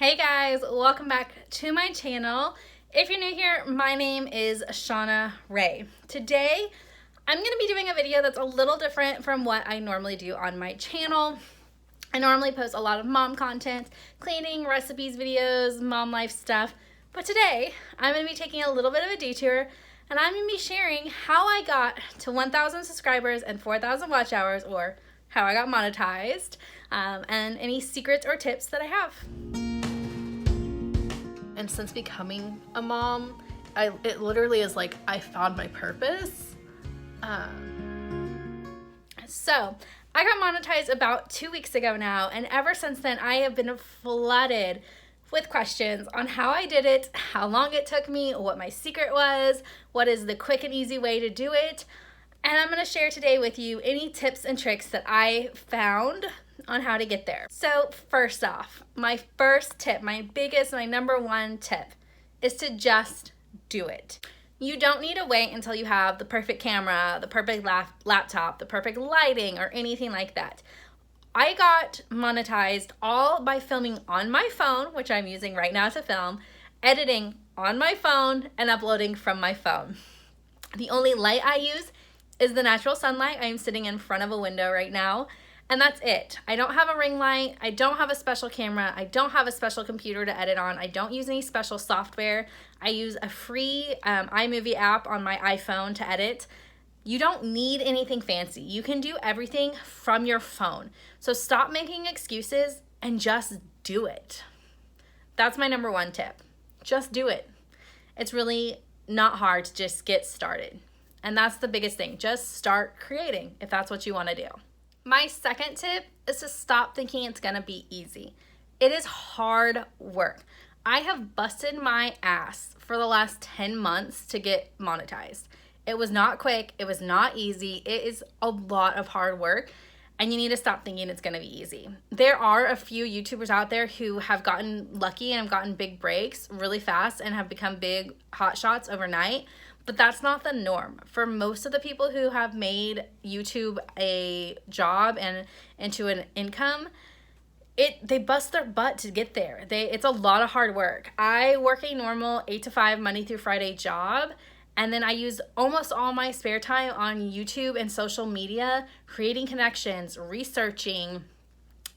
Hey guys, welcome back to my channel. If you're new here, my name is Shawna Rae. Today, I'm going to be doing a video that's a little different from what I normally do on my channel. I normally post a lot of mom content, cleaning, recipes, videos, mom life stuff. But today, I'm going to be taking a little bit of a detour and I'm going to be sharing how I got to 1,000 subscribers and 4,000 watch hours, or how I got monetized, and any secrets or tips that I have. And since becoming a mom, it literally is like I found my purpose. So I got monetized about 2 weeks ago now, and ever since then I have been flooded with questions on how I did it, how long it took me, what my secret was, what is the quick and easy way to do it. And I'm going to share today with you any tips and tricks that I found on how to get there. So first off, my first tip, my number one tip is to just do it. You don't need to wait until you have the perfect camera, the perfect laptop, the perfect lighting, or anything like that. I got monetized all by filming on my phone, which I'm using right now to film, editing on my phone, and uploading from my phone. The only light I use is the natural sunlight. I am sitting in front of a window right now, and that's it. I don't have a ring light. I don't have a special camera. I don't have a special computer to edit on. I don't use any special software. I use a free iMovie app on my iPhone to edit. You don't need anything fancy. You can do everything from your phone. So stop making excuses and just do it. That's my number one tip. Just do it. It's really not hard to just get started. And that's the biggest thing. Just start creating if that's what you want to do. My second tip is to stop thinking it's going to be easy. It is hard work. I have busted my ass for the last 10 months to get monetized. It was not quick. It was not easy. It is a lot of hard work, and you need to stop thinking it's going to be easy. There are a few YouTubers out there who have gotten lucky and have gotten big breaks really fast and have become big hotshots overnight. But that's not the norm. For most of the people who have made YouTube a job and into an income, they bust their butt to get there. It's a lot of hard work. I work a normal 8 to 5 Monday through Friday job, and then I use almost all my spare time on YouTube and social media, creating connections, researching,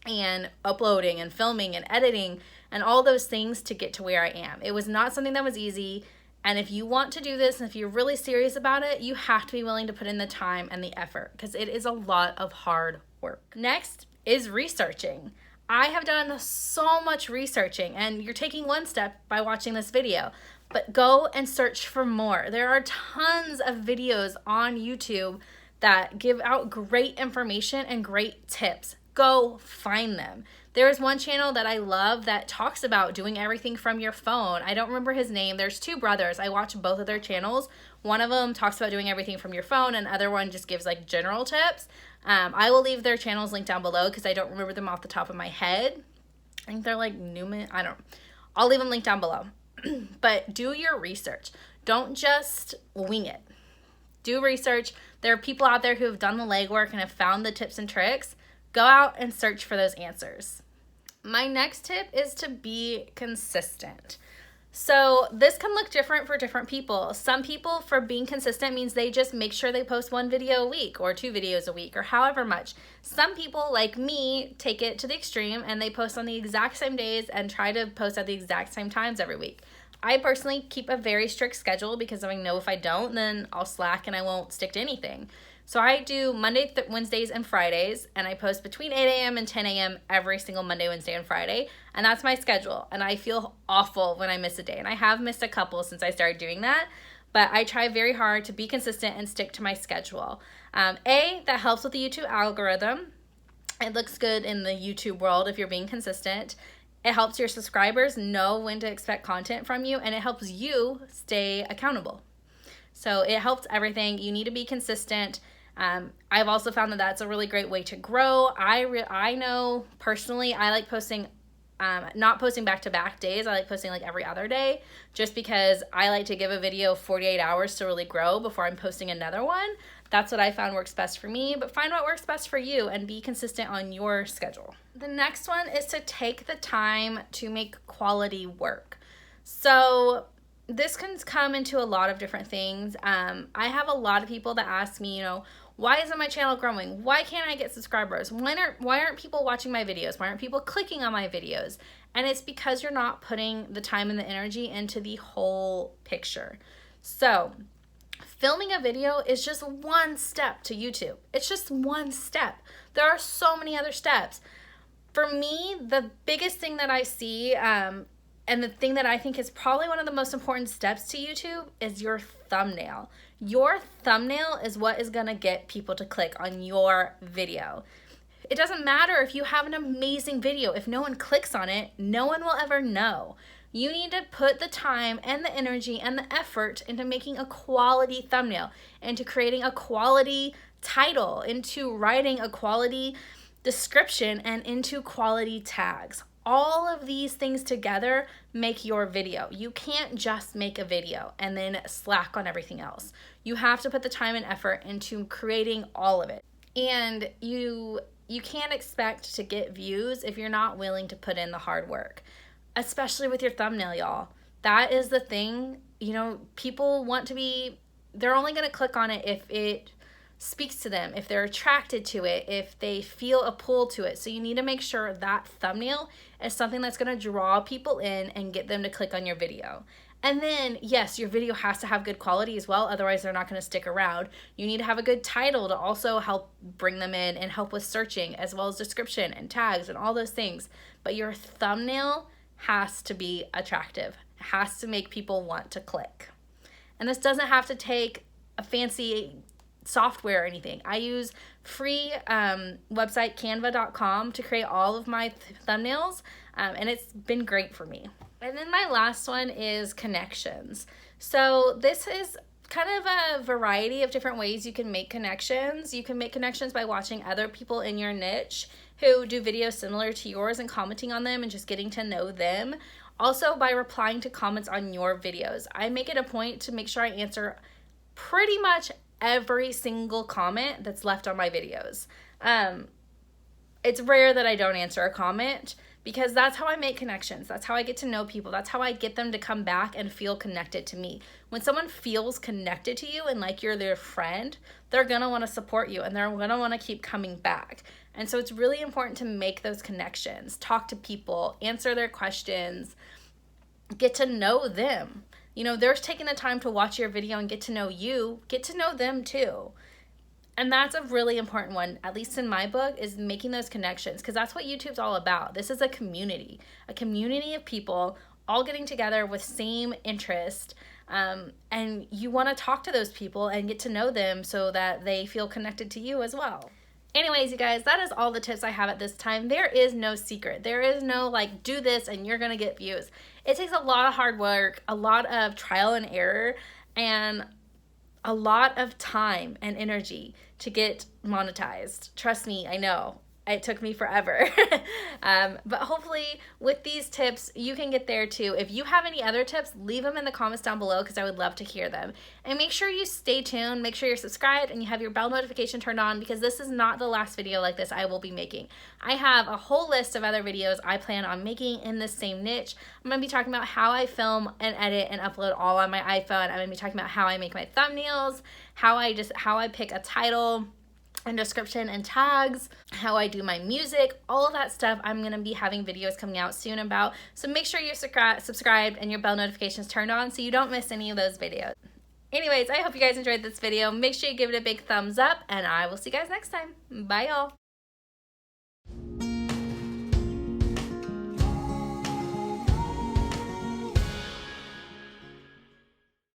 and uploading and filming and editing and all those things to get to where I am. It was not something that was easy. And if you want to do this, and if you're really serious about it, you have to be willing to put in the time and the effort, because it is a lot of hard work. Next is researching. I have done so much researching, and you're taking one step by watching this video, but go and search for more. There are tons of videos on YouTube that give out great information and great tips. Go find them. There is one channel that I love that talks about doing everything from your phone. I don't remember his name. There's two brothers. I watch both of their channels. One of them talks about doing everything from your phone, and the other one just gives like general tips. I will leave their channels linked down below because I don't remember them off the top of my head. I think they're like Newman. I don't know. I'll leave them linked down below. But do your research. Don't just wing it. Do research. There are people out there who have done the legwork and have found the tips and tricks. Go out and search for those answers. My next tip is to be consistent. So this can look different for different people. Some people, for being consistent, means they just make sure they post 1 video a week or 2 videos a week or however much. Some people, like me, take it to the extreme and they post on the exact same days and try to post at the exact same times every week. I personally keep a very strict schedule because I know if I don't, then I'll slack and I won't stick to anything. So I do Monday, Wednesdays, and Fridays, and I post between 8 a.m. and 10 a.m. every single Monday, Wednesday, and Friday, and that's my schedule, and I feel awful when I miss a day, and I have missed a couple since I started doing that, but I try very hard to be consistent and stick to my schedule. That helps with the YouTube algorithm. It looks good in the YouTube world if you're being consistent. It helps your subscribers know when to expect content from you, and it helps you stay accountable. So it helps everything. You need to be consistent. I've also found that that's a really great way to grow. I know personally I like posting, not posting back-to-back days. I like posting like every other day just because I like to give a video 48 hours to really grow before I'm posting another one. That's what I found works best for me, but find what works best for you and be consistent on your schedule. The next one is to take the time to make quality work. So this can come into a lot of different things. I have a lot of people that ask me, why isn't my channel growing? Why can't I get subscribers? Why aren't people watching my videos? Why aren't people clicking on my videos? And it's because you're not putting the time and the energy into the whole picture. So filming a video is just one step to YouTube. It's just one step. There are so many other steps. For me, the biggest thing that I see, and the thing that I think is probably one of the most important steps to YouTube, is your thumbnail. Your thumbnail is what is gonna get people to click on your video. It doesn't matter if you have an amazing video. If no one clicks on it, no one will ever know. You need to put the time and the energy and the effort into making a quality thumbnail, into creating a quality title, into writing a quality description, and into quality tags. All of these things together make your video. You can't just make a video and then slack on everything else. You have to put the time and effort into creating all of it. And you can't expect to get views if you're not willing to put in the hard work, especially with your thumbnail, y'all. That is the thing. People want to they're only going to click on it if it speaks to them, if they're attracted to it, if they feel a pull to it. So you need to make sure that thumbnail is something that's going to draw people in and get them to click on your video. And then, yes, your video has to have good quality as well, otherwise they're not going to stick around. You need to have a good title to also help bring them in and help with searching, as well as description and tags and all those things. But your thumbnail has to be attractive. It has to make people want to click. And this doesn't have to take a fancy software or anything. I use free website canva.com to create all of my thumbnails, and it's been great for me. And then my last one is connections. So this is kind of a variety of different ways you can make connections. You can make connections by watching other people in your niche who do videos similar to yours and commenting on them and just getting to know them. Also by replying to comments on your videos. I make it a point to make sure I answer pretty much every single comment that's left on my videos. It's rare that I don't answer a comment, because that's how I make connections. That's how I get to know people. That's how I get them to come back and feel connected to me. When someone feels connected to you and like you're their friend, they're gonna wanna support you and they're gonna wanna keep coming back. And so it's really important to make those connections, talk to people, answer their questions, get to know them. They're taking the time to watch your video and get to know you, get to know them too. And that's a really important one, at least in my book, is making those connections, because that's what YouTube's all about. This is a community of people all getting together with same interest, and you want to talk to those people and get to know them so that they feel connected to you as well. Anyways, you guys, that is all the tips I have at this time. There is no secret. There is no do this and you're gonna get views. It takes a lot of hard work, a lot of trial and error, and a lot of time and energy to get monetized. Trust me, I know. It took me forever. But hopefully with these tips, you can get there too. If you have any other tips, leave them in the comments down below, because I would love to hear them. And make sure you stay tuned. Make sure you're subscribed and you have your bell notification turned on, because this is not the last video like this I will be making. I have a whole list of other videos I plan on making in this same niche. I'm going to be talking about how I film and edit and upload all on my iPhone. I'm going to be talking about how I make my thumbnails, how I pick a title and description and tags, how I do my music, all of that stuff. I'm going to be having videos coming out soon about. So make sure you're subscribed and your bell notifications turned on so you don't miss any of those videos. Anyways, I hope you guys enjoyed this video. Make sure you give it a big thumbs up, and I will see you guys next time. Bye, y'all.